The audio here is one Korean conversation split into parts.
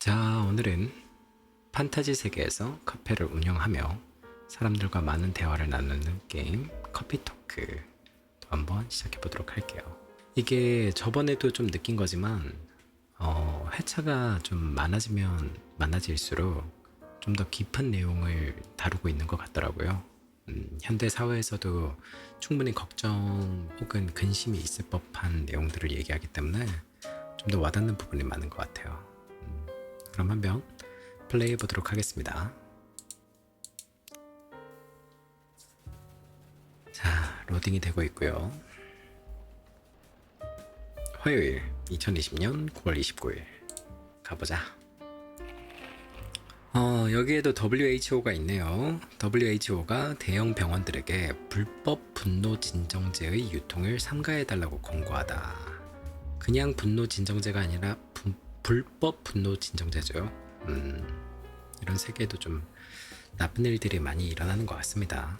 자, 오늘은 판타지 세계에서 카페를 운영하며 사람들과 많은 대화를 나누는 게임 커피토크 또 한번 시작해 보도록 할게요. 이게 저번에도 좀 느낀 거지만 회차가 좀 많아지면 많아질수록 좀 더 깊은 내용을 다루고 있는 것 같더라고요. 현대 사회에서도 충분히 걱정 혹은 근심이 있을 법한 내용들을 얘기하기 때문에 좀 더 와닿는 부분이 많은 것 같아요. 그럼 한번 플레이해 보도록 하겠습니다. 자, 로딩이 되고 있고요. 화요일 2020년 9월 29일 가보자. 여기에도 WHO가 있네요. WHO가 대형 병원들에게 불법 분노 진정제의 유통을 삼가해달라고 권고하다. 그냥 분노 진정제가 아니라 불법 분노 진정제죠. 이런 세계에도 좀 나쁜 일들이 많이 일어나는 것 같습니다.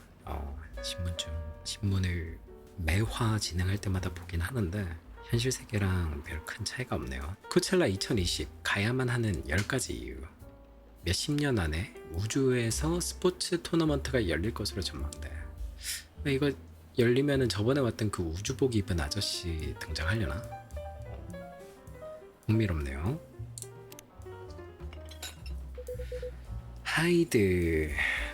신문을 매화 진행할 때마다 보긴 하는데 현실 세계랑 별 큰 차이가 없네요. 코첼라 2020 가야만 하는 10가지 이유. 몇십 년 안에 우주에서 스포츠 토너먼트가 열릴 것으로 전망돼. 이거 열리면은 저번에 왔던 그 우주복 입은 아저씨 등장하려나? 흥미롭네요. 하이드,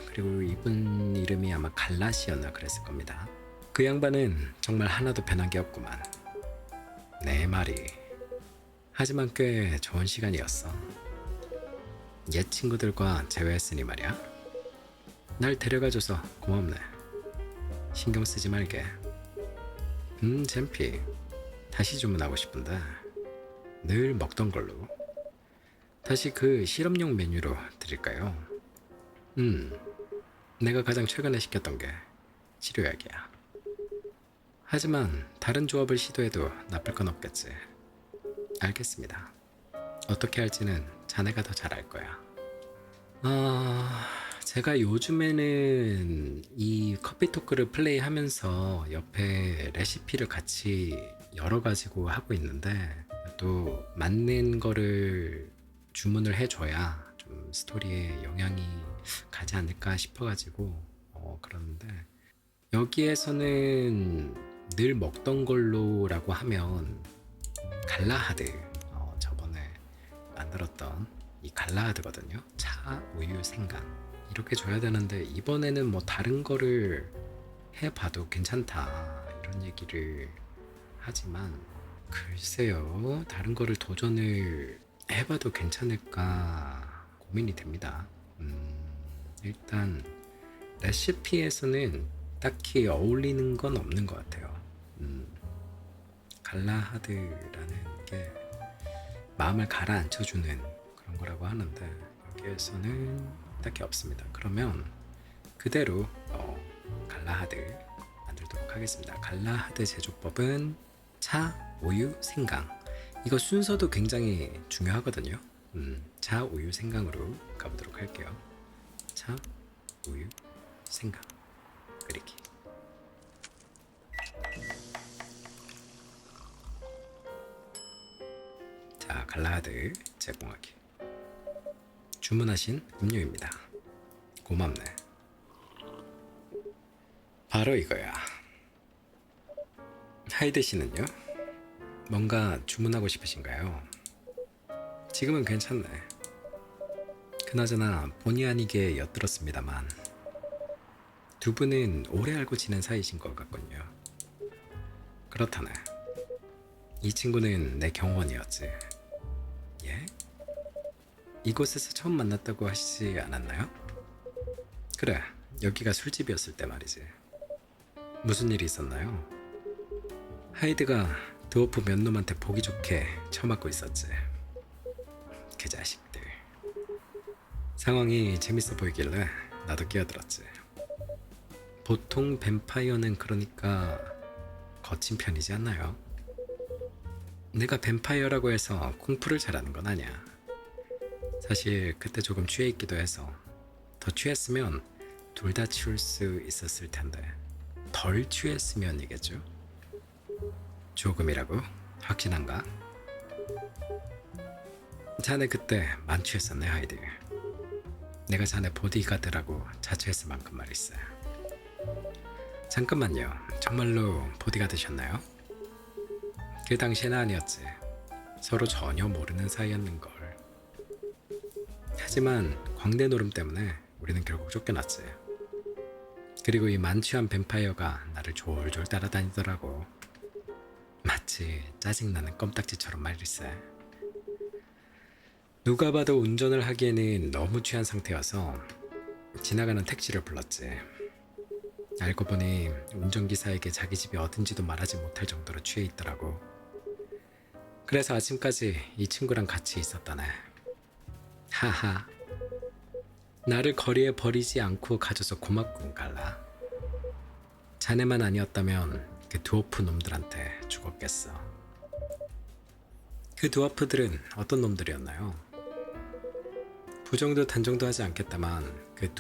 그리고 이분 이름이 아마 갈라시였나 그랬을 겁니다. 그 양반은 정말 하나도 변한 게 없구만. 네 마리. 하지만 꽤 좋은 시간이었어. 옛 친구들과 재회했으니 말이야. 날 데려가줘서 고맙네. 신경 쓰지 말게. 잼피. 다시 주문하고 싶은데 늘 먹던 걸로. 다시 그 실험용 메뉴로 드릴까요? 내가 가장 최근에 시켰던 게 치료약이야. 하지만 다른 조합을 시도해도 나쁠 건 없겠지. 알겠습니다. 어떻게 할지는 자네가 더 잘 알 거야. 제가 요즘에는 이 커피토크를 플레이하면서 옆에 레시피를 같이 열어가지고 하고 있는데 또 맞는 거를 주문을 해줘야 좀 스토리에 영향이 가지 않을까 싶어가지고 그러는데 여기에서는 늘 먹던 걸로라고 하면 갈라하드 저번에 만들었던 이 갈라하드거든요. 차, 우유, 생강 이렇게 줘야 되는데 이번에는 뭐 다른 거를 해봐도 괜찮다 이런 얘기를 하지만 글쎄요, 다른 거를 도전을 해봐도 괜찮을까 고민이 됩니다. 일단 레시피에서는 딱히 어울리는 건 없는 것 같아요. 갈라하드라는 게 마음을 가라앉혀주는 그런 거라고 하는데 여기에서는 딱히 없습니다. 그러면 그대로 갈라하드 만들도록 하겠습니다. 갈라하드 제조법은 차, 우유, 생강. 이거 순서도 굉장히 중요하거든요. 차, 우유, 생강으로 가보도록 할게요. 차, 우유, 생강 끓이기. 자, 갈라하드 제공하기. 주문하신 음료입니다. 고맙네. 바로 이거야. 하이드 씨는요? 뭔가 주문하고 싶으신가요? 지금은 괜찮네. 그나저나 본의 아니게 엿들었습니다만 두 분은 오래 알고 지낸 사이신 것 같군요. 그렇다네. 이 친구는 내 경호원이었지. 예? 이곳에서 처음 만났다고 하시지 않았나요? 그래, 여기가 술집이었을 때 말이지. 무슨 일이 있었나요? 하이드가 드워프 몇 놈한테 보기 좋게 처맞고 있었지. 그 자식들. 상황이 재밌어 보이길래 나도 끼어들었지. 보통 뱀파이어는 그러니까 거친 편이지 않나요? 내가 뱀파이어라고 해서 쿵푸를 잘하는 건 아니야. 사실 그때 조금 취해 있기도 해서 더 취했으면 둘 다 치울 수 있었을 텐데 덜 취했으면이겠죠? 조금이라고? 확신한가? 자네 그때 만취했었네, 하이드. 내가 자네 보디가드라고 자처했을 만큼 말이세. 잠깐만요. 정말로 보디가드셨나요? 그 당시에는 아니었지. 서로 전혀 모르는 사이였는걸. 하지만 광대 노름 때문에 우리는 결국 쫓겨났지. 그리고 이 만취한 뱀파이어가 나를 졸졸 따라다니더라고. 마치 짜증나는 껌딱지처럼 말일세. 누가 봐도 운전을 하기에는 너무 취한 상태여서 지나가는 택시를 불렀지. 알고 보니 운전기사에게 자기 집이 어딘지도 말하지 못할 정도로 취해 있더라고. 그래서 아침까지 이 친구랑 같이 있었다네. 하하. 나를 거리에 버리지 않고 가줘서 고맙군, 갈라. 자네만 아니었다면 그 드워프 놈들한테 죽었겠어. 그 드워프들은 어떤 놈들이었나요? 부정도 단정도 하지 않겠다만 그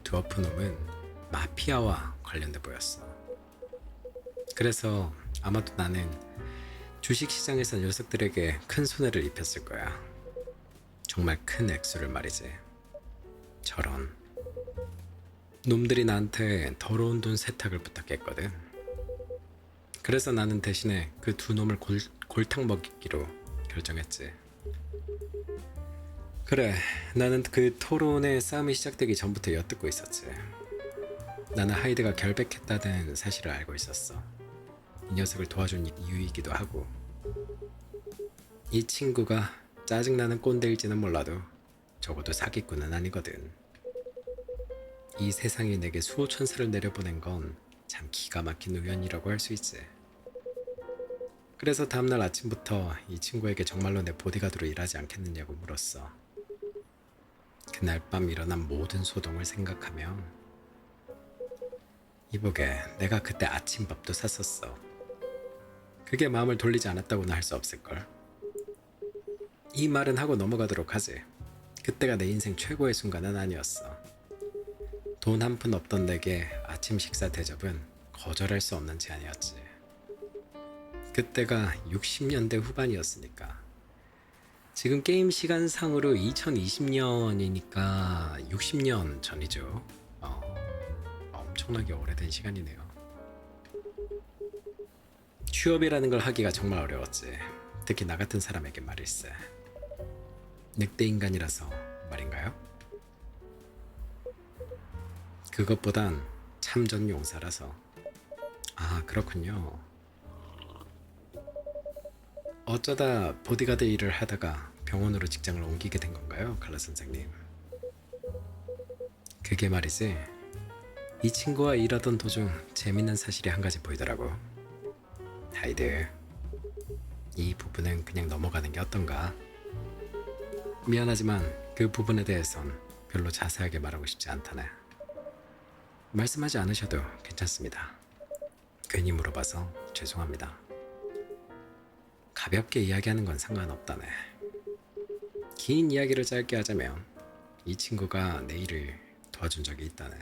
드워프 놈은 마피아와 관련돼 보였어. 그래서 아마도 나는 주식시장에서 녀석들에게 큰 손해를 입혔을 거야. 정말 큰 액수를 말이지. 저런. 놈들이 나한테 더러운 돈 세탁을 부탁했거든. 그래서 나는 대신에 그 두 놈을 골탕 먹이기로 결정했지. 그래, 나는 그 토론의 싸움이 시작되기 전부터 엿듣고 있었지. 나는 하이드가 결백했다는 사실을 알고 있었어. 이 녀석을 도와준 이유이기도 하고. 이 친구가 짜증나는 꼰대일지는 몰라도 적어도 사기꾼은 아니거든. 이 세상에 내게 수호천사를 내려보낸 건 참 기가 막힌 우연이라고 할 수 있지. 그래서 다음날 아침부터 이 친구에게 정말로 내 보디가드로 일하지 않겠느냐고 물었어. 그날 밤 일어난 모든 소동을 생각하면 이보게, 내가 그때 아침밥도 샀었어. 그게 마음을 돌리지 않았다고는 할 수 없을걸. 이 말은 하고 넘어가도록 하지. 그때가 내 인생 최고의 순간은 아니었어. 돈 한 푼 없던 내게 아침 식사 대접은 거절할 수 없는 제안이었지. 그때가 60년대 후반이었으니까. 지금 게임 시간상으로 2020년이니까 60년 전이죠. 엄청나게 오래된 시간이네요. 취업이라는 걸 하기가 정말 어려웠지. 특히 나 같은 사람에게 말일세. 늑대 인간이라서 말인가요? 그것보단 참전 용사라서. 아, 그렇군요. 어쩌다 보디가드 일을 하다가 병원으로 직장을 옮기게 된 건가요, 칼라 선생님? 그게 말이지, 이 친구와 일하던 도중 재밌는 사실이 한 가지 보이더라고. 하이드, 이 부분은 그냥 넘어가는 게 어떤가? 미안하지만 그 부분에 대해선 별로 자세하게 말하고 싶지 않다네. 말씀하지 않으셔도 괜찮습니다. 괜히 물어봐서 죄송합니다. 가볍게 이야기하는 건 상관없다네. 긴 이야기를 짧게 하자면 이 친구가 내 일을 도와준 적이 있다네.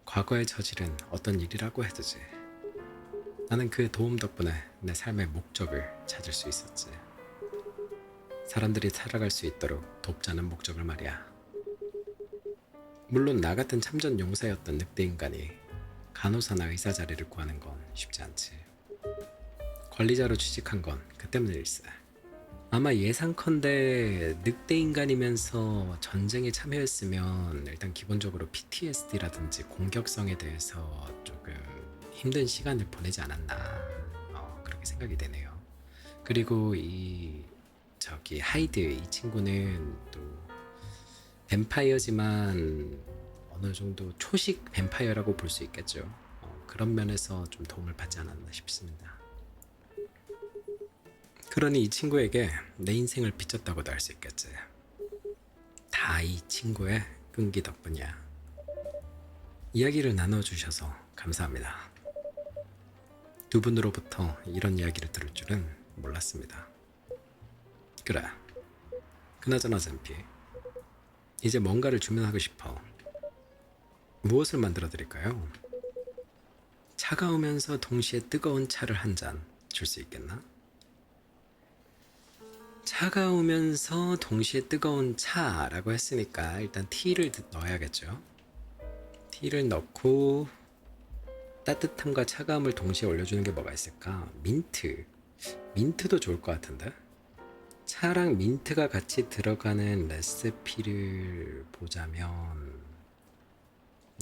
과거에 저지른 어떤 일이라고 해두지. 나는 그 도움 덕분에 내 삶의 목적을 찾을 수 있었지. 사람들이 살아갈 수 있도록 돕자는 목적을 말이야. 물론 나 같은 참전 용사였던 늑대 인간이 간호사나 의사 자리를 구하는 건 쉽지 않지. 관리자로 취직한 건 그 때문일세. 아마 예상컨대 늑대 인간이면서 전쟁에 참여했으면 일단 기본적으로 PTSD라든지 공격성에 대해서 조금 힘든 시간을 보내지 않았나, 그렇게 생각이 되네요. 그리고 하이드, 이 친구는 또 뱀파이어지만 어느 정도 초식 뱀파이어라고 볼 수 있겠죠. 그런 면에서 좀 도움을 받지 않았나 싶습니다. 그러니 이 친구에게 내 인생을 비쳤다고도 할 수 있겠지. 다 이 친구의 끈기 덕분이야. 이야기를 나눠주셔서 감사합니다. 두 분으로부터 이런 이야기를 들을 줄은 몰랐습니다. 그래, 그나저나 잼피, 이제 뭔가를 주문하고 싶어. 무엇을 만들어 드릴까요? 차가우면서 동시에 뜨거운 차를 한 잔 줄 수 있겠나? 차가우면서 동시에 뜨거운 차라고 했으니까 일단 티를 넣어야겠죠. 티를 넣고 따뜻함과 차가움을 동시에 올려주는 게 뭐가 있을까? 민트도 좋을 것 같은데. 차랑 민트가 같이 들어가는 레시피를 보자면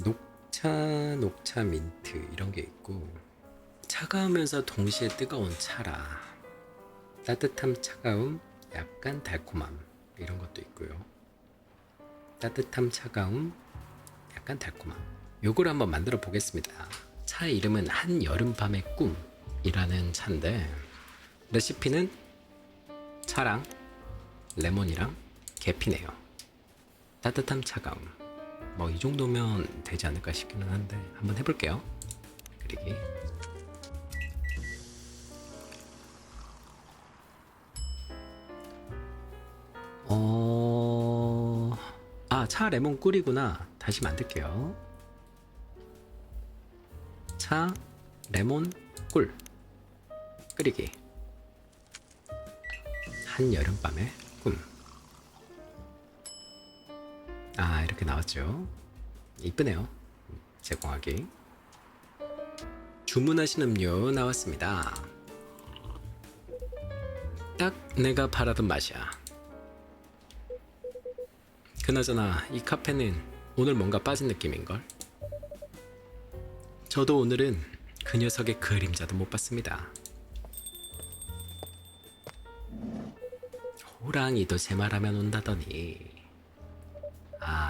녹차 민트 이런 게 있고, 차가우면서 동시에 뜨거운 차라, 따뜻함 차가움 약간 달콤함 이런 것도 있고요. 따뜻함 차가움 약간 달콤함, 요걸 한번 만들어 보겠습니다. 차 이름은 한여름밤의 꿈이라는 차인데, 레시피는 차랑 레몬이랑 계피네요. 따뜻함 차가움, 뭐 이 정도면 되지 않을까 싶기는 한데 한번 해볼게요. 그리기. 차 레몬 꿀이구나. 다시 만들게요. 차 레몬 꿀 끓이기. 한여름밤의 꿈. 이렇게 나왔죠. 이쁘네요. 제공하기. 주문하신 음료 나왔습니다. 딱 내가 바라던 맛이야. 그나저나 이 카페는 오늘 뭔가 빠진 느낌인걸? 저도 오늘은 그 녀석의 그림자도 못 봤습니다. 호랑이도 제 말하면 온다더니.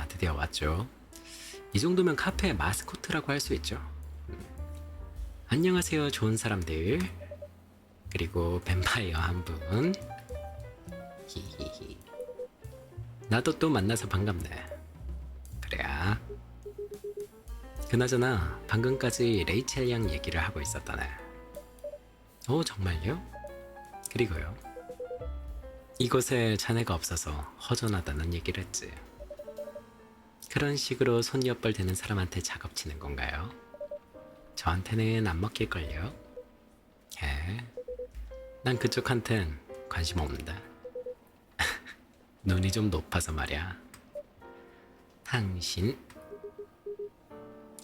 드디어 왔죠. 이 정도면 카페의 마스코트라고 할 수 있죠. 안녕하세요 좋은 사람들. 그리고 뱀파이어 한 분. 히히히. 나도 또 만나서 반갑네. 그래야. 그나저나 방금까지 레이첼 양 얘기를 하고 있었다네. 정말요? 그리고요, 이곳에 자네가 없어서 허전하다는 얘기를 했지. 그런 식으로 손옆벌 되는 사람한테 작업치는 건가요? 저한테는 안 먹힐걸요? 난 그쪽한텐 관심 없는데. 눈이 좀 높아서 말이야. 당신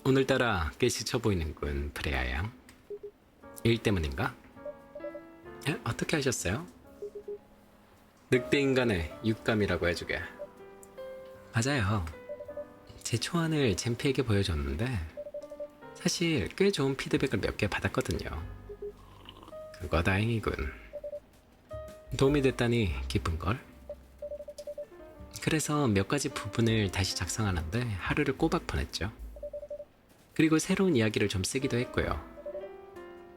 오늘따라 꽤 지쳐 보이는군, 프레야 양. 일 때문인가? 어떻게 하셨어요? 늑대 인간의 육감이라고 해주게. 맞아요. 제 초안을 잼피에게 보여줬는데 사실 꽤 좋은 피드백을 몇 개 받았거든요. 그거 다행이군. 도움이 됐다니 기쁜걸? 그래서 몇 가지 부분을 다시 작성하는데 하루를 꼬박 보냈죠. 그리고 새로운 이야기를 좀 쓰기도 했고요.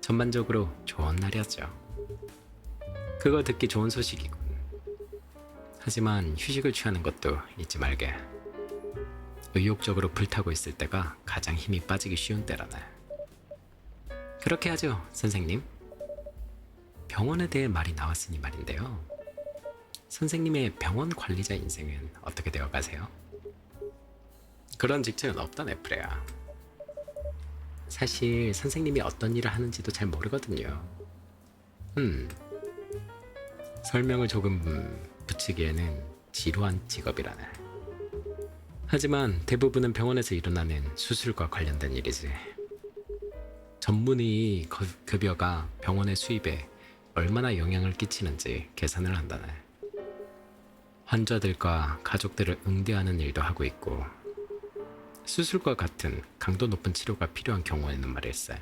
전반적으로 좋은 날이었죠. 그거 듣기 좋은 소식이군. 하지만 휴식을 취하는 것도 잊지 말게. 의욕적으로 불타고 있을 때가 가장 힘이 빠지기 쉬운 때라네. 그렇게 하죠, 선생님. 병원에 대해 말이 나왔으니 말인데요. 선생님의 병원 관리자 인생은 어떻게 되어 가세요? 그런 직책은 없다네, 프레야. 사실 선생님이 어떤 일을 하는지도 잘 모르거든요. 설명을 조금 붙이기에는 지루한 직업이라네. 하지만 대부분은 병원에서 일어나는 수술과 관련된 일이지. 전문의 급여가 병원의 수입에 얼마나 영향을 끼치는지 계산을 한다네. 환자들과 가족들을 응대하는 일도 하고 있고, 수술과 같은 강도 높은 치료가 필요한 경우에는 말일세.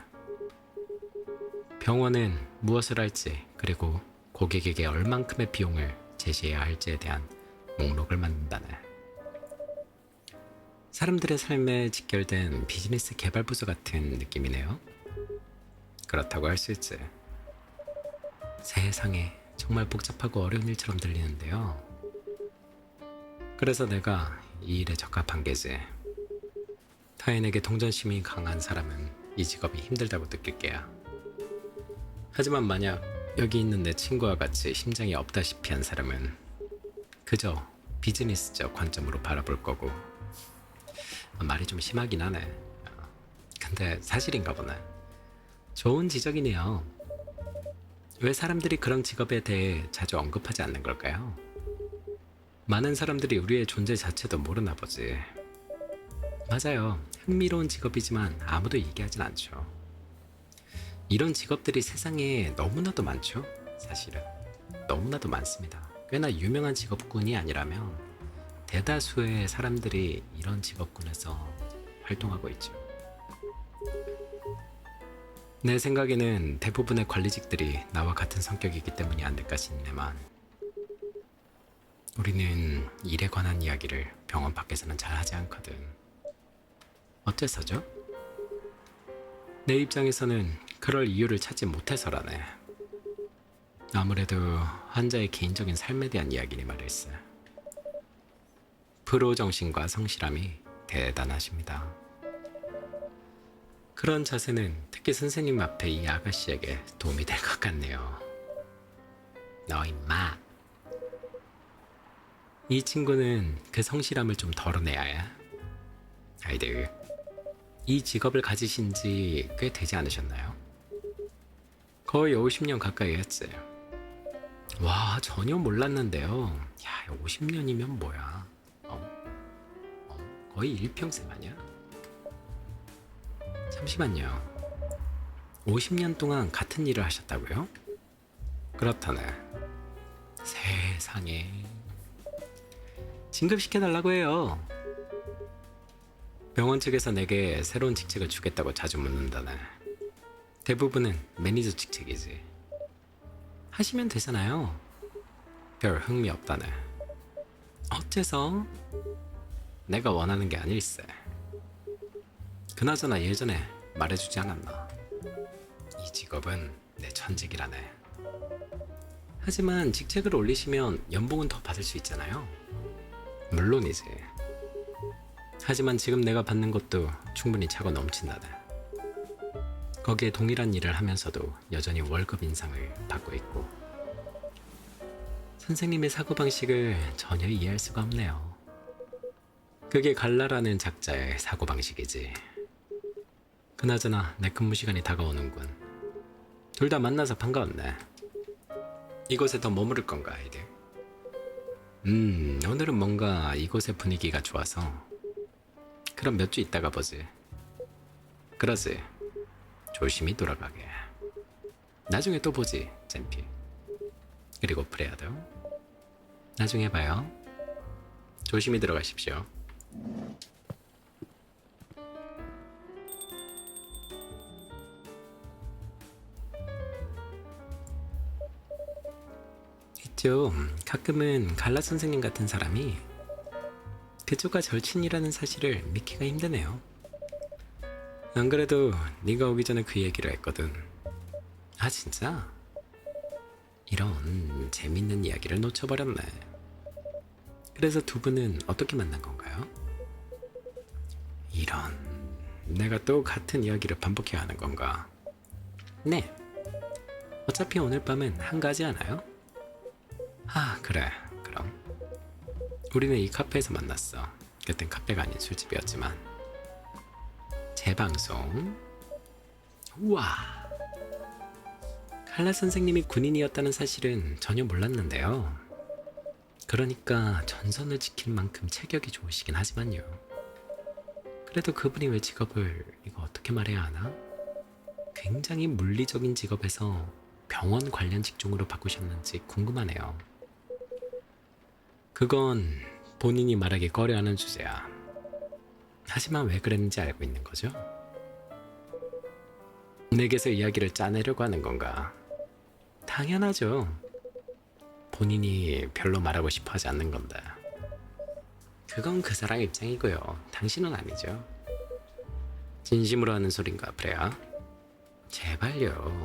병원은 무엇을 할지, 그리고 고객에게 얼만큼의 비용을 제시해야 할지에 대한 목록을 만든다네. 사람들의 삶에 직결된 비즈니스 개발 부서 같은 느낌이네요. 그렇다고 할 수 있지. 세상에, 정말 복잡하고 어려운 일처럼 들리는데요. 그래서 내가 이 일에 적합한 게지. 타인에게 동정심이 강한 사람은 이 직업이 힘들다고 느낄 게야. 하지만 만약 여기 있는 내 친구와 같이 심장이 없다시피 한 사람은 그저 비즈니스적 관점으로 바라볼 거고. 말이 좀 심하긴 하네. 근데 사실인가 보네. 좋은 지적이네요. 왜 사람들이 그런 직업에 대해 자주 언급하지 않는 걸까요? 많은 사람들이 우리의 존재 자체도 모르나 보지. 맞아요. 흥미로운 직업이지만 아무도 얘기하진 않죠. 이런 직업들이 세상에 너무나도 많죠? 사실은. 너무나도 많습니다. 꽤나 유명한 직업군이 아니라면 대다수의 사람들이 이런 직업군에서 활동하고 있죠. 내 생각에는 대부분의 관리직들이 나와 같은 성격이기 때문이 아닐까 싶네만, 우리는 일에 관한 이야기를 병원 밖에서는 잘 하지 않거든. 어째서죠? 내 입장에서는 그럴 이유를 찾지 못해서라네. 아무래도 환자의 개인적인 삶에 대한 이야기니 말일세. 프로 정신과 성실함이 대단하십니다. 그런 자세는 특히 선생님 앞에 이 아가씨에게 도움이 될 것 같네요. 너 임마. 이 친구는 그 성실함을 좀 덜어내야 해. 아이들, 이 직업을 가지신 지 꽤 되지 않으셨나요? 거의 50년 가까이 했지. 와, 전혀 몰랐는데요. 야, 50년이면 뭐야? 거의 일평생 아니야? 잠시만요. 50년 동안 같은 일을 하셨다고요? 그렇다네. 세상에. 진급시켜달라고 해요. 병원 측에서 내게 새로운 직책을 주겠다고 자주 묻는다네. 대부분은 매니저 직책이지. 하시면 되잖아요. 별 흥미 없다네. 어째서? 내가 원하는 게 아닐세. 그나저나 예전에 말해주지 않았나. 이 직업은 내 천직이라네. 하지만 직책을 올리시면 연봉은 더 받을 수 있잖아요. 물론이지. 하지만 지금 내가 받는 것도 충분히 차고 넘친다네. 거기에 동일한 일을 하면서도 여전히 월급 인상을 받고 있고. 선생님의 사고방식을 전혀 이해할 수가 없네요. 그게 갈라라는 작자의 사고방식이지. 그나저나 내 근무 시간이 다가오는군. 둘 다 만나서 반가웠네. 이곳에 더 머무를 건가, 아이들? 오늘은 뭔가 이곳의 분위기가 좋아서. 그럼 몇 주 있다가 보지. 그러지. 조심히 돌아가게. 나중에 또 보지, 잼피. 그리고 프레야도. 나중에 봐요. 조심히 들어가십시오. 있죠. 가끔은 갈라 선생님 같은 사람이 그쪽과 절친이라는 사실을 믿기가 힘드네요. 안 그래도 네가 오기 전에 그 얘기를 했거든. 아, 진짜? 이런 재밌는 이야기를 놓쳐버렸네. 그래서 두 분은 어떻게 만난 건가요? 이런, 내가 또 같은 이야기를 반복해야 하는 건가? 네. 어차피 오늘 밤은 한가하지 않아요? 아, 그래. 그럼 우리는 이 카페에서 만났어. 그땐 카페가 아닌 술집이었지만. 재방송. 우와. 칼라 선생님이 군인이었다는 사실은 전혀 몰랐는데요. 그러니까 전선을 지킬 만큼 체격이 좋으시긴 하지만요. 그래도 그분이 왜 직업을, 이거 어떻게 말해야 하나? 굉장히 물리적인 직업에서 병원 관련 직종으로 바꾸셨는지 궁금하네요. 그건 본인이 말하기 꺼려하는 주제야. 하지만 왜 그랬는지 알고 있는 거죠? 내게서 이야기를 짜내려고 하는 건가? 당연하죠. 본인이 별로 말하고 싶어 하지 않는 건데. 그건 그 사람 입장이고요. 당신은 아니죠. 진심으로 하는 소린가, 프레야? 제발요.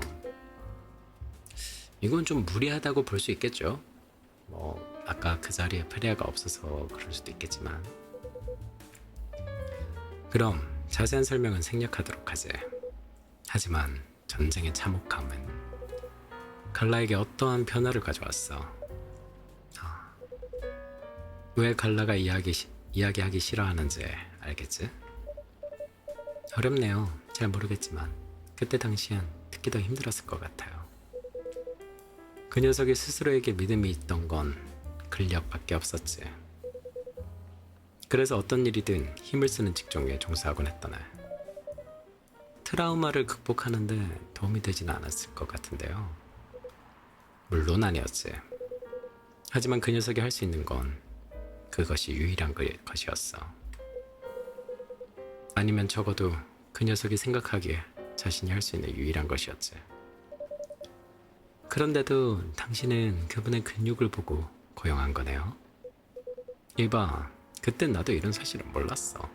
이건 좀 무리하다고 볼 수 있겠죠. 아까 그 자리에 프레야가 없어서 그럴 수도 있겠지만. 그럼 자세한 설명은 생략하도록 하지. 하지만 전쟁의 참혹함은 갈라에게 어떠한 변화를 가져왔어. 왜 갈라가 이야기하기 싫어하는지 알겠지? 어렵네요. 잘 모르겠지만 그때 당시엔 듣기 더 힘들었을 것 같아요. 그 녀석이 스스로에게 믿음이 있던 건 근력밖에 없었지. 그래서 어떤 일이든 힘을 쓰는 직종에 종사하곤 했다네. 트라우마를 극복하는데 도움이 되지는 않았을 것 같은데요. 물론 아니었지. 하지만 그 녀석이 할 수 있는 건 그것이 유일한 것이었어. 아니면 적어도 그 녀석이 생각하기에 자신이 할 수 있는 유일한 것이었지. 그런데도 당신은 그분의 근육을 보고 고용한 거네요. 이봐, 그땐 나도 이런 사실을 몰랐어.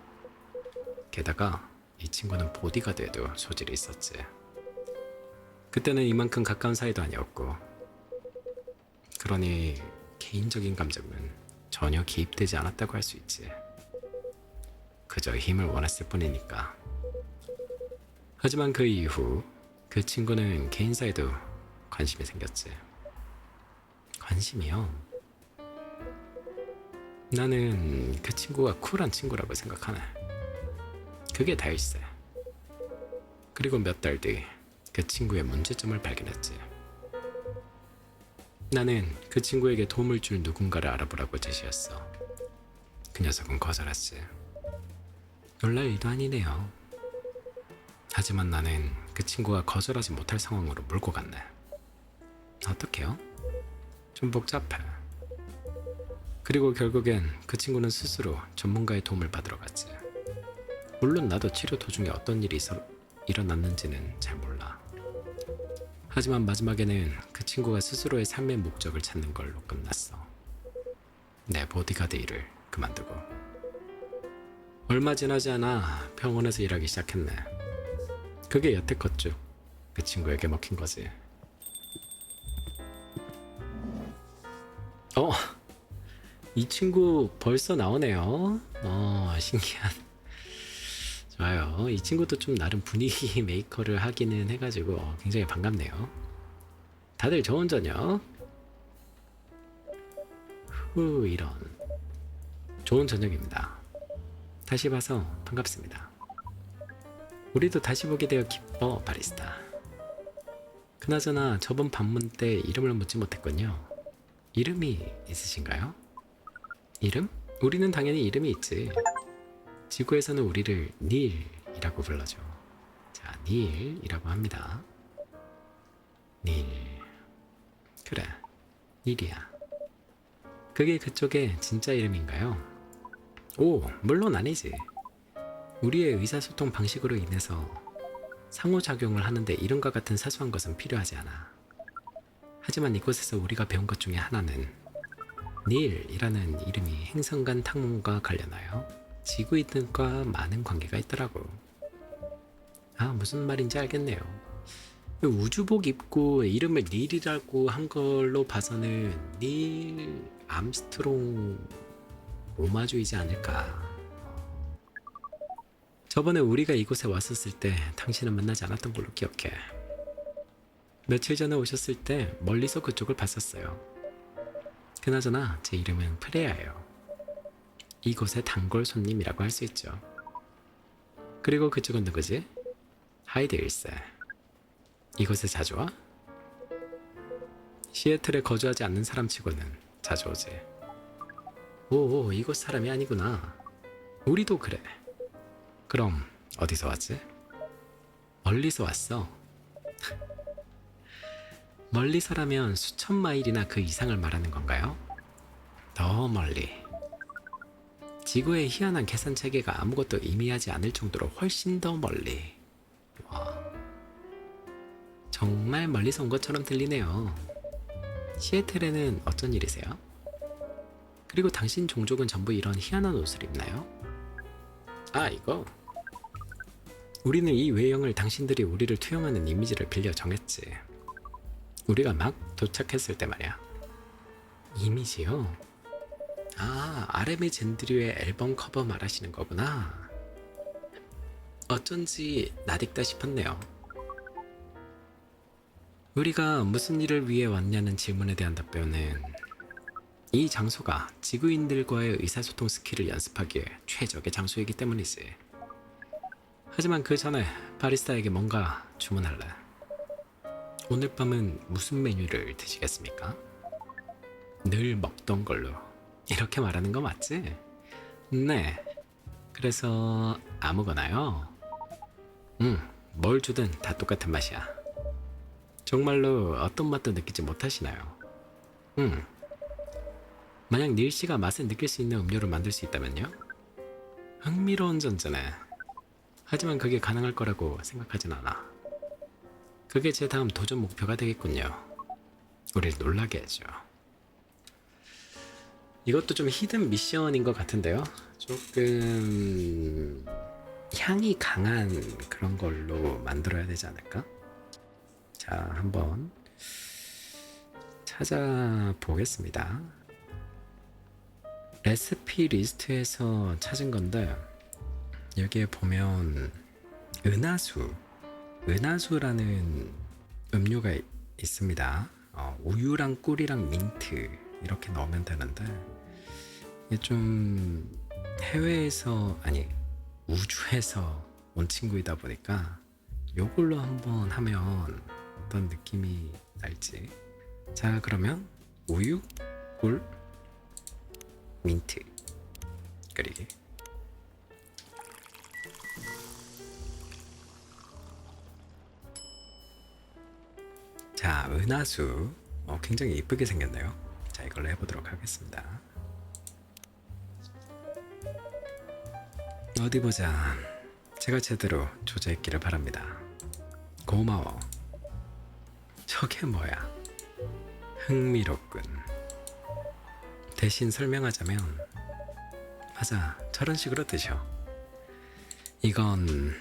게다가 이 친구는 보디가드에도 소질이 있었지. 그때는 이만큼 가까운 사이도 아니었고, 그러니 개인적인 감정은 전혀 개입되지 않았다고 할 수 있지. 그저 힘을 원했을 뿐이니까. 하지만 그 이후 그 친구는 개인 사이도 관심이 생겼지. 관심이요? 나는 그 친구가 쿨한 친구라고 생각하네. 그게 다일세. 그리고 몇 달 뒤 그 친구의 문제점을 발견했지. 나는 그 친구에게 도움을 줄 누군가를 알아보라고 제시했어. 그 녀석은 거절했지. 놀랄 일도 아니네요. 하지만 나는 그 친구가 거절하지 못할 상황으로 몰고 갔네. 어떡해요? 좀 복잡해. 그리고 결국엔 그 친구는 스스로 전문가의 도움을 받으러 갔지. 물론 나도 치료 도중에 어떤 일이 일어났는지는 잘 몰라. 하지만 마지막에는 그 친구가 스스로의 삶의 목적을 찾는 걸로 끝났어. 내 보디가드 일을 그만두고. 얼마 지나지 않아 병원에서 일하기 시작했네. 그게 여태껏 쭉 그 친구에게 먹힌 거지. 이 친구 벌써 나오네요. 신기한. 좋아요. 이 친구도 좀 나름 분위기 메이커를 하기는 해가지고 굉장히 반갑네요. 다들 좋은 저녁. 이런. 좋은 저녁입니다. 다시 봐서 반갑습니다. 우리도 다시 보게 되어 기뻐, 바리스타. 그나저나 저번 방문 때 이름을 묻지 못했군요. 이름이 있으신가요? 이름? 우리는 당연히 이름이 있지. 지구에서는 우리를 닐이라고 불러줘. 자, 닐이라고 합니다. 닐. 그래, 닐이야. 그게 그쪽의 진짜 이름인가요? 물론 아니지. 우리의 의사소통 방식으로 인해서 상호작용을 하는데 이름과 같은 사소한 것은 필요하지 않아. 하지만 이곳에서 우리가 배운 것 중에 하나는 닐이라는 이름이 행성간 탐험과 관련하여 지구인들과 많은 관계가 있더라고. 무슨 말인지 알겠네요. 우주복 입고 이름을 닐이라고 한 걸로 봐서는 닐 암스트롱 로마주이지 않을까. 저번에 우리가 이곳에 왔었을 때 당신은 만나지 않았던 걸로 기억해. 며칠 전에 오셨을 때 멀리서 그쪽을 봤었어요. 그나저나 제 이름은 프레야예요. 이곳의 단골 손님이라고 할 수 있죠. 그리고 그쪽은 누구지? 하이드 1세. 이곳에 자주 와? 시애틀에 거주하지 않는 사람치고는 자주 오지. 이곳 사람이 아니구나. 우리도 그래. 그럼 어디서 왔지? 멀리서 왔어. 멀리서라면 수천 마일이나 그 이상을 말하는 건가요? 더 멀리. 지구의 희한한 계산 체계가 아무것도 의미하지 않을 정도로 훨씬 더 멀리. 와, 정말 멀리서 온 것처럼 들리네요. 시애틀에는 어쩐 일이세요? 그리고 당신 종족은 전부 이런 희한한 옷을 입나요? 이거. 우리는 이 외형을 당신들이 우리를 투영하는 이미지를 빌려 정했지. 우리가 막 도착했을 때 말이야. 이미지요? 아레메 젠드류의 앨범 커버 말하시는 거구나. 어쩐지 낯익다 싶었네요. 우리가 무슨 일을 위해 왔냐는 질문에 대한 답변은 이 장소가 지구인들과의 의사소통 스킬을 연습하기에 최적의 장소이기 때문이지. 하지만 그 전에 바리스타에게 뭔가 주문할래. 오늘 밤은 무슨 메뉴를 드시겠습니까? 늘 먹던 걸로. 이렇게 말하는 거 맞지? 네. 그래서 아무거나요? 뭘 주든 다 똑같은 맛이야. 정말로 어떤 맛도 느끼지 못하시나요? 만약 닐 씨가 맛을 느낄 수 있는 음료를 만들 수 있다면요? 흥미로운 전제네. 하지만 그게 가능할 거라고 생각하진 않아. 그게 제 다음 도전 목표가 되겠군요. 우릴 놀라게 해줘. 이것도 좀 히든 미션인 것 같은데요. 조금 향이 강한 그런 걸로 만들어야 되지 않을까? 자, 한번 찾아보겠습니다. 레시피 리스트에서 찾은 건데 여기에 보면 은하수라는 음료가 있습니다. 우유랑 꿀이랑 민트 이렇게 넣으면 되는데 이게 좀 해외에서 아니 우주에서 온 친구이다 보니까 요걸로 한번 하면 어떤 느낌이 날지. 자, 그러면 우유, 꿀, 민트 끓이기. 자, 은하수 굉장히 이쁘게 생겼네요. 자, 이걸로 해보도록 하겠습니다. 어디 보자. 제가 제대로 조제했기를 바랍니다. 고마워. 저게 뭐야? 흥미롭군. 대신 설명하자면 맞아, 저런 식으로 드셔. 이건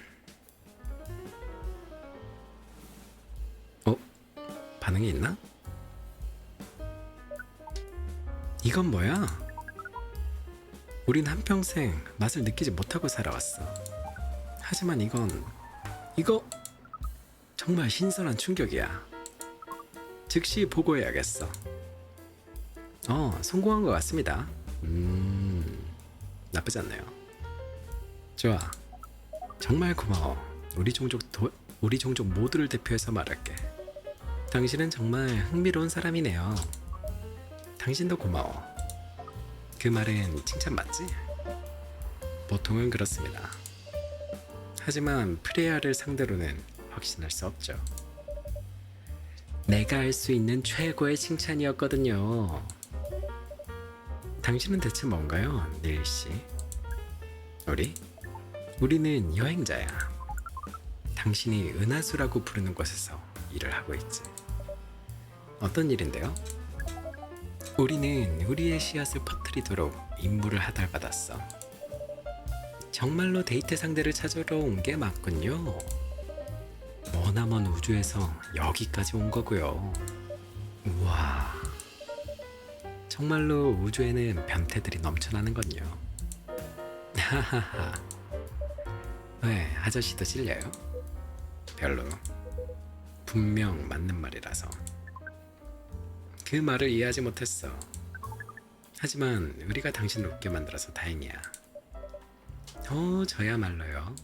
반응이 있나? 이건 뭐야? 우린 한평생 맛을 느끼지 못하고 살아왔어. 하지만 이거 정말 신선한 충격이야. 즉시 보고해야겠어. 성공한 것 같습니다. 나쁘지 않네요. 좋아. 정말 고마워. 우리 종족 모두를 대표해서 말할게. 당신은 정말 흥미로운 사람이네요. 당신도 고마워. 그 말은 칭찬 맞지? 보통은 그렇습니다. 하지만 프레야를 상대로는 확신할 수 없죠. 내가 할 수 있는 최고의 칭찬이었거든요. 당신은 대체 뭔가요, 닐씨? 우리는 여행자야. 당신이 은하수라고 부르는 곳에서 일을 하고 있지. 어떤 일인데요? 우리는 우리의 씨앗을 퍼뜨리도록 임무를 하달받았어. 정말로 데이트 상대를 찾으러 온 게 맞군요. 머나먼 우주에서 여기까지 온 거고요. 우와, 정말로 우주에는 변태들이 넘쳐나는군요. 하하하. 왜, 아저씨도 찔려요? 별로. 분명 맞는 말이라서. 그 말을 이해하지 못했어. 하지만 우리가 당신을 웃게 만들어서 다행이야. 저야말로요.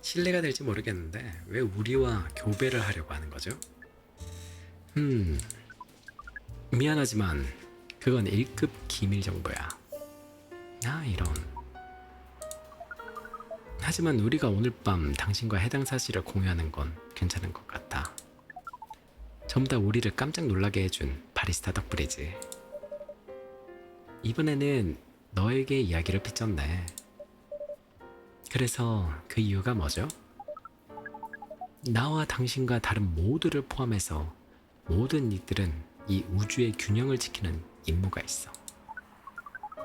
신뢰가 될지 모르겠는데 왜 우리와 교배를 하려고 하는 거죠? 미안하지만 그건 1급 기밀 정보야. 이런. 하지만 우리가 오늘 밤 당신과 해당 사실을 공유하는 건 괜찮은 것 같아. 전부 다 우리를 깜짝 놀라게 해준 바리스타 덕분이지. 이번에는 너에게 이야기를 빚었네. 그래서 그 이유가 뭐죠? 나와 당신과 다른 모두를 포함해서 모든 이들은 이 우주의 균형을 지키는 임무가 있어.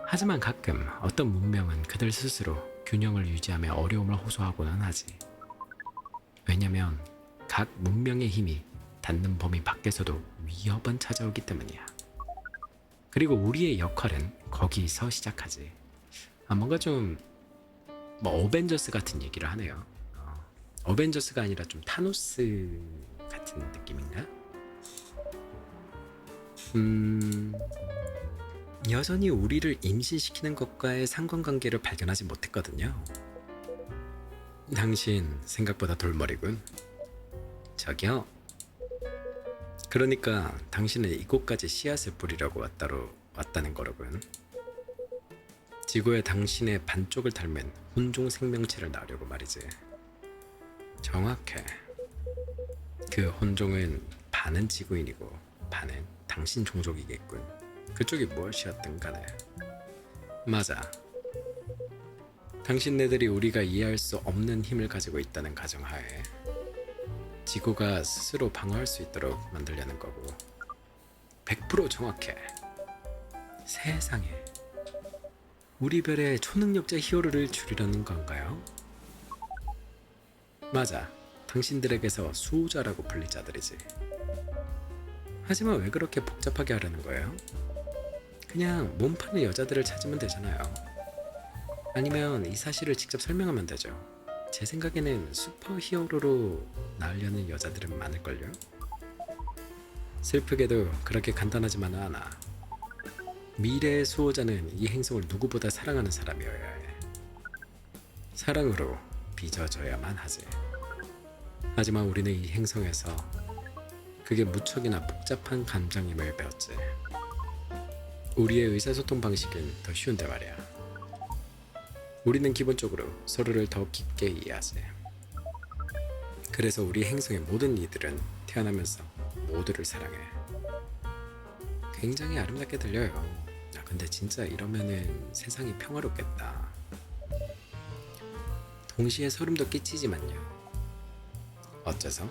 하지만 가끔 어떤 문명은 그들 스스로 균형을 유지하며 어려움을 호소하고는 하지. 왜냐면 각 문명의 힘이 닿는 범위 밖에서도 위협은 찾아오기 때문이야. 그리고 우리의 역할은 거기서 시작하지. 뭔가 좀 어벤져스 같은 얘기를 하네요. 어벤져스가 아니라 좀 타노스 같은 느낌인가? 여전히 우리를 임신시키는 것과의 상관관계를 발견하지 못했거든요. 당신 생각보다 돌머리군. 저기요, 그러니까 당신은 이곳까지 씨앗을 뿌리려고 왔다는 거로군. 지구에 당신의 반쪽을 닮은 혼종 생명체를 낳으려고 말이지. 정확해. 그 혼종은 반은 지구인이고 반은 당신 종족이겠군. 그쪽이 무엇이었든 간에. 맞아. 당신네들이 우리가 이해할 수 없는 힘을 가지고 있다는 가정하에 지구가 스스로 방어할 수 있도록 만들려는 거고. 100% 정확해. 세상에. 우리 별에 초능력자 히어로를 줄이려는 건가요? 맞아. 당신들에게서 수호자라고 불릴 자들이지. 하지만 왜 그렇게 복잡하게 하려는 거예요? 그냥 몸 파는 여자들을 찾으면 되잖아요. 아니면 이 사실을 직접 설명하면 되죠. 제 생각에는 슈퍼 히어로로 나으려는 여자들은 많을걸요? 슬프게도 그렇게 간단하지만은 않아. 미래의 수호자는 이 행성을 누구보다 사랑하는 사람이어야 해. 사랑으로 빚어져야만 하지. 하지만 우리는 이 행성에서 그게 무척이나 복잡한 감정임을 배웠지. 우리의 의사소통 방식은 더 쉬운데 말이야. 우리는 기본적으로 서로를 더 깊게 이해하지. 그래서 우리 행성의 모든 이들은 태어나면서 모두를 사랑해. 굉장히 아름답게 들려요. 근데 진짜 이러면은 세상이 평화롭겠다. 동시에 소름도 끼치지만요. 어째서?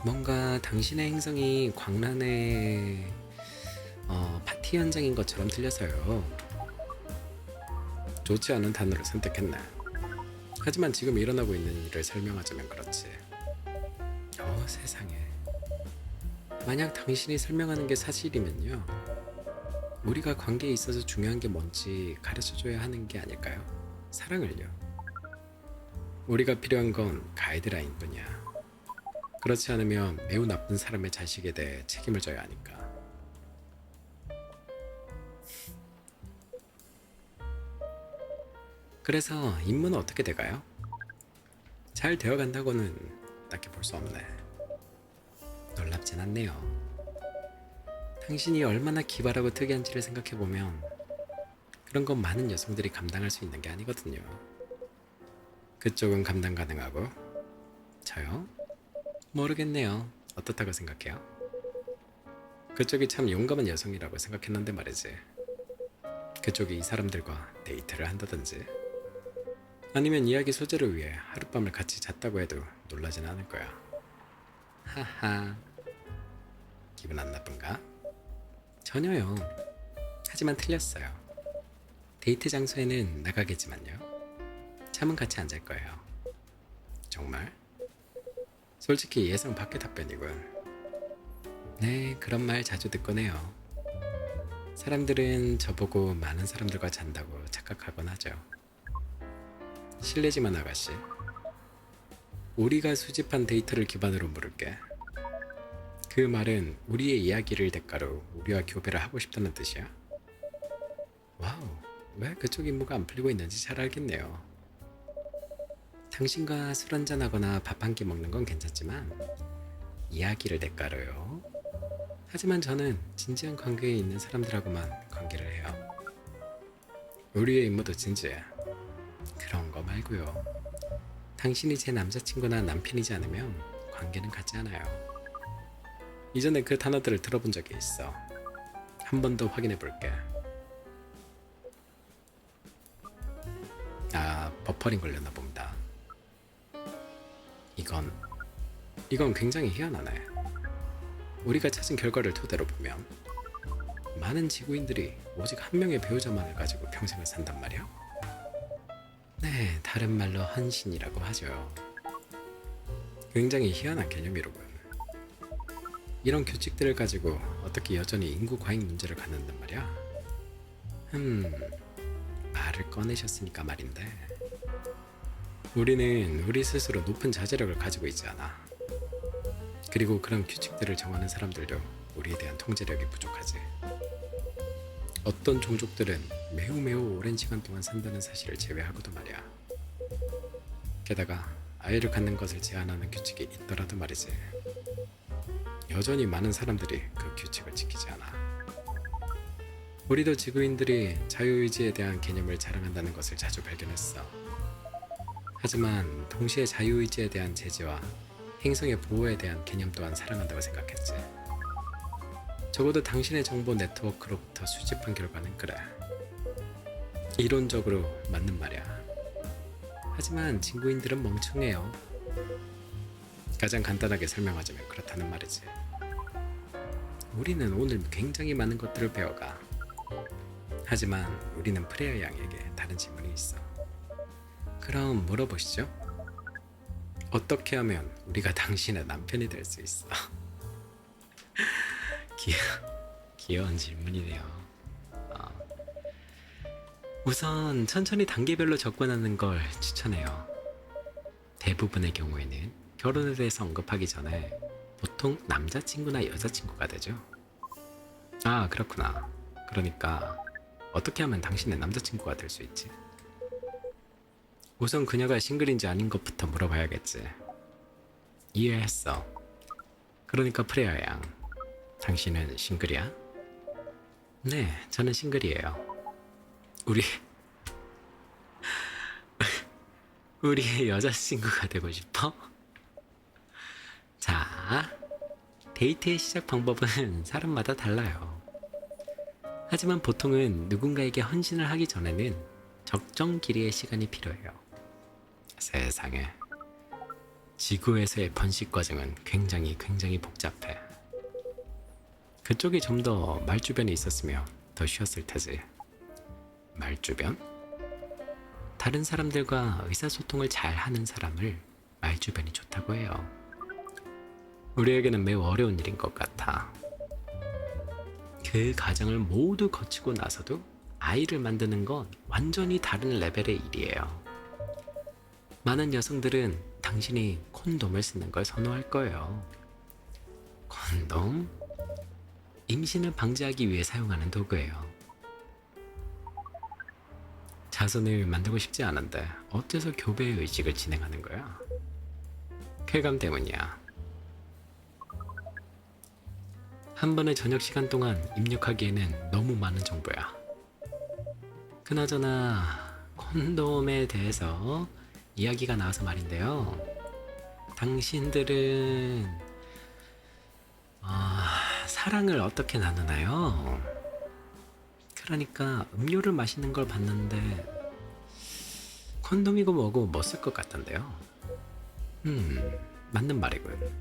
뭔가 당신의 행성이 광란의 파티 현장인 것처럼 들려서요. 좋지 않은 단어를 선택했네. 하지만 지금 일어나고 있는 일을 설명하자면 그렇지. 세상에. 만약 당신이 설명하는 게 사실이면요, 우리가 관계에 있어서 중요한 게 뭔지 가르쳐줘야 하는 게 아닐까요? 사랑을요. 우리가 필요한 건 가이드라인 뿐이야. 그렇지 않으면 매우 나쁜 사람의 자식에 대해 책임을 져야 하니까. 그래서 임무는 어떻게 돼가요? 잘 되어간다고는 딱히 볼 수 없네. 놀랍진 않네요. 당신이 얼마나 기발하고 특이한지를 생각해보면 그런 건 많은 여성들이 감당할 수 있는 게 아니거든요. 그쪽은 감당 가능하고 저요? 모르겠네요. 어떻다고 생각해요? 그쪽이 참 용감한 여성이라고 생각했는데 말이지. 그쪽이 이 사람들과 데이트를 한다든지 아니면 이야기 소재를 위해 하룻밤을 같이 잤다고 해도 놀라진 않을 거야. 하하. 기분 안 나쁜가? 전혀요. 하지만 틀렸어요. 데이트 장소에는 나가겠지만요. 잠은 같이 안 잘 거예요. 정말? 솔직히 예상 밖의 답변이군. 네, 그런 말 자주 듣곤 해요. 사람들은 저보고 많은 사람들과 잔다고 착각하곤 하죠. 실례지만 아가씨, 우리가 수집한 데이터를 기반으로 물을게. 그 말은 우리의 이야기를 대가로 우리와 교배를 하고 싶다는 뜻이야? 와우, 왜 그쪽 임무가 안 풀리고 있는지 잘 알겠네요. 당신과 술 한잔하거나 밥 한 끼 먹는 건 괜찮지만 이야기를 대가로요. 하지만 저는 진지한 관계에 있는 사람들하고만 관계를 해요. 우리의 임무도 진지해. 그런 거 말고요. 당신이 제 남자친구나 남편이지 않으면 관계는 갖지 않아요. 이전에 그 단어들을 들어본 적이 있어. 한 번 더 확인해 볼게. 버퍼링 걸렸나 봅니다. 이건 굉장히 희한하네. 우리가 찾은 결과를 토대로 보면 많은 지구인들이 오직 한 명의 배우자만을 가지고 평생을 산단 말이야. 네, 다른 말로 헌신이라고 하죠. 굉장히 희한한 개념이로군. 이런 규칙들을 가지고 어떻게 여전히 인구 과잉 문제를 갖는단 말이야? 말을 꺼내셨으니까 말인데, 우리는 우리 스스로 높은 자제력을 가지고 있지 않아. 그리고 그런 규칙들을 정하는 사람들도 우리에 대한 통제력이 부족하지. 어떤 종족들은 매우 오랜 시간 동안 산다는 사실을 제외하고도 말이야. 게다가 아이를 갖는 것을 제한하는 규칙이 있더라도 말이지. 여전히 많은 사람들이 그 규칙을 지키지 않아. 우리도 지구인들이 자유의지에 대한 개념을 자랑한다는 것을 자주 발견했어. 하지만 동시에 자유의지에 대한 제재와 행성의 보호에 대한 개념 또한 사랑한다고 생각했지. 적어도 당신의 정보 네트워크로부터 수집한 결과는 그래. 이론적으로 맞는 말이야. 하지만 지구인들은 멍청해요. 가장 간단하게 설명하자면 그렇다는 말이지. 우리는 오늘 굉장히 많은 것들을 배워가. 하지만 우리는 프레아 양에게 다른 질문이 있어. 그럼 물어보시죠. 어떻게 하면 우리가 당신의 남편이 될 수 있어? 귀여운 질문이네요. 우선 천천히 단계별로 접근하는 걸 추천해요. 대부분의 경우에는 결혼에 대해서 언급하기 전에 보통 남자친구나 여자친구가 되죠. 아, 그렇구나. 그러니까 어떻게 하면 당신의 남자친구가 될 수 있지? 우선 그녀가 싱글인지 아닌 것부터 물어봐야겠지. 이해했어. 그러니까 프레아 양, 당신은 싱글이야? 네, 저는 싱글이에요. 우리의 여자친구가 되고 싶어? 자, 데이트의 시작 방법은 사람마다 달라요. 하지만 보통은 누군가에게 헌신을 하기 전에는 적정 길이의 시간이 필요해요. 세상에, 지구에서의 번식 과정은 굉장히 복잡해. 그쪽이 좀 더 말주변이 있었으면 더 쉬웠을 테지. 말주변? 다른 사람들과 의사소통을 잘 하는 사람을 말주변이 좋다고 해요. 우리에게는 매우 어려운 일인 것 같아. 그 과정을 모두 거치고 나서도 아이를 만드는 건 완전히 다른 레벨의 일이에요. 많은 여성들은 당신이 콘돔을 쓰는 걸 선호할 거예요. 콘돔? 임신을 방지하기 위해 사용하는 도구예요. 자손을 만들고 싶지 않은데 어째서 교배의 의식을 진행하는 거야? 쾌감 때문이야. 한 번의 저녁 시간 동안 입력하기에는 너무 많은 정보야. 그나저나 콘돔에 대해서 이야기가 나와서 말인데요. 당신들은 사랑을 어떻게 나누나요? 그러니까 음료를 마시는 걸 봤는데 콘돔이고 뭐고 뭐 쓸 것 같던데요. 맞는 말이군.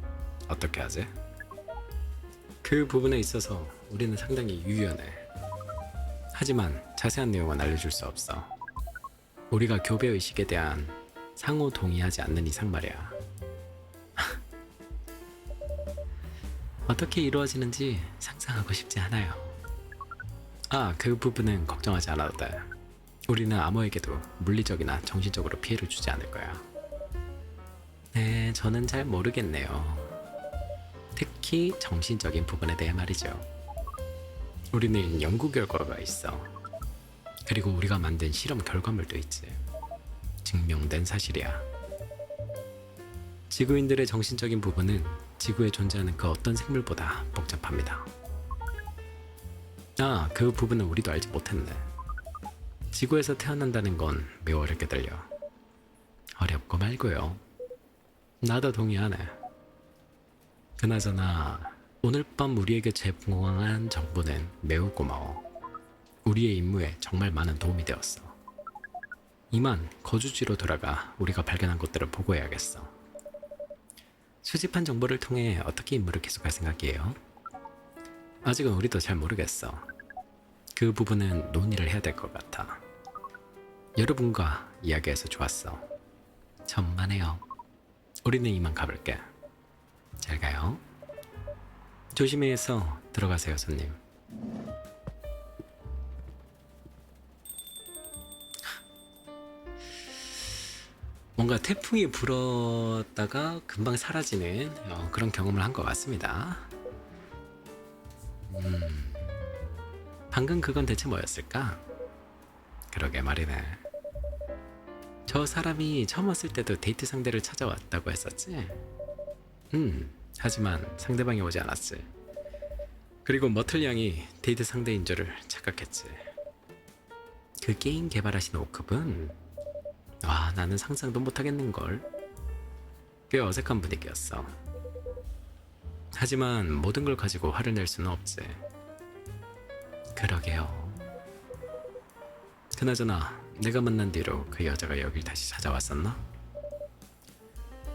어떻게 하지? 그 부분에 있어서 우리는 상당히 유연해. 하지만 자세한 내용은 알려줄 수 없어. 우리가 교배의식에 대한 상호 동의하지 않는 이상 말이야. 어떻게 이루어지는지 상상하고 싶지 않아요. 그 부분은 걱정하지 않아도 돼. 우리는 아무에게도 물리적이나 정신적으로 피해를 주지 않을 거야. 네, 저는 잘 모르겠네요. 특히 정신적인 부분에 대해 말이죠. 우리는 연구 결과가 있어. 그리고 우리가 만든 실험 결과물도 있지. 증명된 사실이야. 지구인들의 정신적인 부분은 지구에 존재하는 그 어떤 생물보다 복잡합니다. 그 부분은 우리도 알지 못했네. 지구에서 태어난다는 건 매우 어렵게 들려. 어렵고 말고요. 나도 동의하네. 그나저나 오늘 밤 우리에게 제공한 정보는 매우 고마워. 우리의 임무에 정말 많은 도움이 되었어. 이만 거주지로 돌아가 우리가 발견한 것들을 보고해야겠어. 수집한 정보를 통해 어떻게 임무를 계속할 생각이에요? 아직은 우리도 잘 모르겠어. 그 부분은 논의를 해야 될 것 같아. 여러분과 이야기해서 좋았어. 천만에요. 우리는 이만 가볼게. 잘 가요. 조심히 해서 들어가세요, 손님. 뭔가 태풍이 불었다가 금방 사라지는 그런 경험을 한 것 같습니다. 방금 그건 대체 뭐였을까? 그러게 말이네. 저 사람이 처음 왔을 때도 데이트 상대를 찾아왔다고 했었지? 하지만 상대방이 오지 않았지. 그리고 머틀 양이 데이트 상대인 줄을 착각했지. 그 게임 개발하신 오크분? 와, 나는 상상도 못하겠는걸. 꽤 어색한 분위기였어. 하지만 모든 걸 가지고 화를 낼 수는 없지. 그러게요. 그나저나 내가 만난 뒤로 그 여자가 여길 다시 찾아왔었나?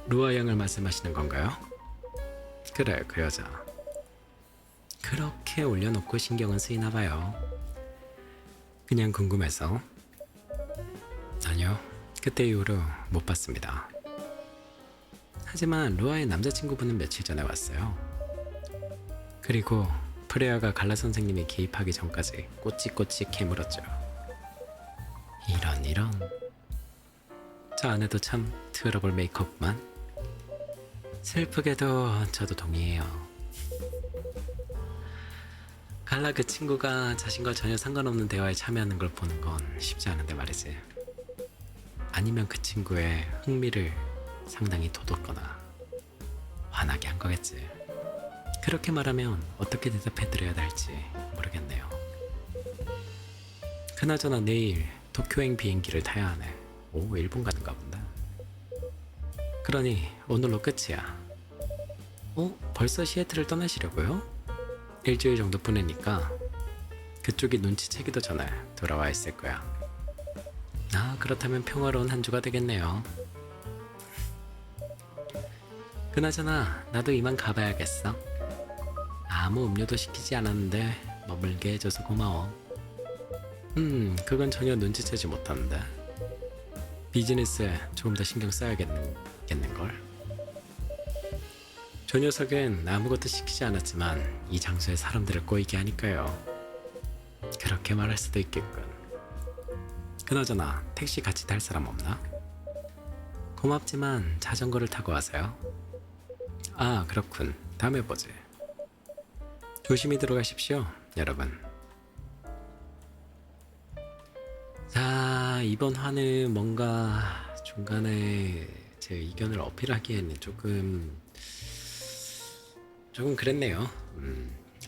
루아 양을 말씀하시는 건가요? 그래, 그 여자. 그렇게 올려놓고 신경은 쓰이나 봐요. 그냥 궁금해서. 아니요, 그때 이후로 못 봤습니다. 하지만 루아의 남자친구분은 며칠 전에 왔어요. 그리고 프레아가 갈라 선생님이 개입하기 전까지 꼬치꼬치 캐물었죠. 이런. 저 안에도 참 트러블 메이커구만. 슬프게도 저도 동의해요. 갈라 그 친구가 자신과 전혀 상관없는 대화에 참여하는 걸 보는 건 쉽지 않은데 말이지. 아니면 그 친구의 흥미를 상당히 돋웠거나 화나게 한 거겠지. 그렇게 말하면 어떻게 대답해드려야 할지 모르겠네요. 그나저나 내일 도쿄행 비행기를 타야 하네. 오, 일본 가는가 본다. 그러니 오늘로 끝이야. 벌써 시애틀을 떠나시려고요? 일주일 정도뿐이니까 그쪽이 눈치채기도 전에 돌아와 있을 거야. 아, 그렇다면 평화로운 한 주가 되겠네요. 그나저나 나도 이만 가봐야겠어. 아무 음료도 시키지 않았는데 머물게 해줘서 고마워. 그건 전혀 눈치채지 못하는데. 비즈니스에 조금 더 신경 써야겠는걸. 저 녀석은 아무것도 시키지 않았지만 이 장소에 사람들을 꼬이게 하니까요. 그렇게 말할 수도 있겠군. 그나저나 택시 같이 탈 사람 없나? 고맙지만 자전거를 타고 와서요. 아, 그렇군. 다음에 보지. 조심히 들어가십시오, 여러분. 자, 이번 화는 뭔가 중간에 제 의견을 어필하기에는 조금 그랬네요.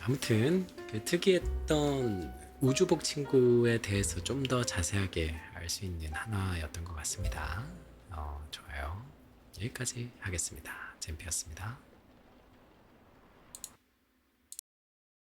아무튼 그 특이했던 우주복 친구에 대해서 좀 더 자세하게 알 수 있는 하나였던 것 같습니다. 좋아요. 여기까지 하겠습니다. 잼피였습니다.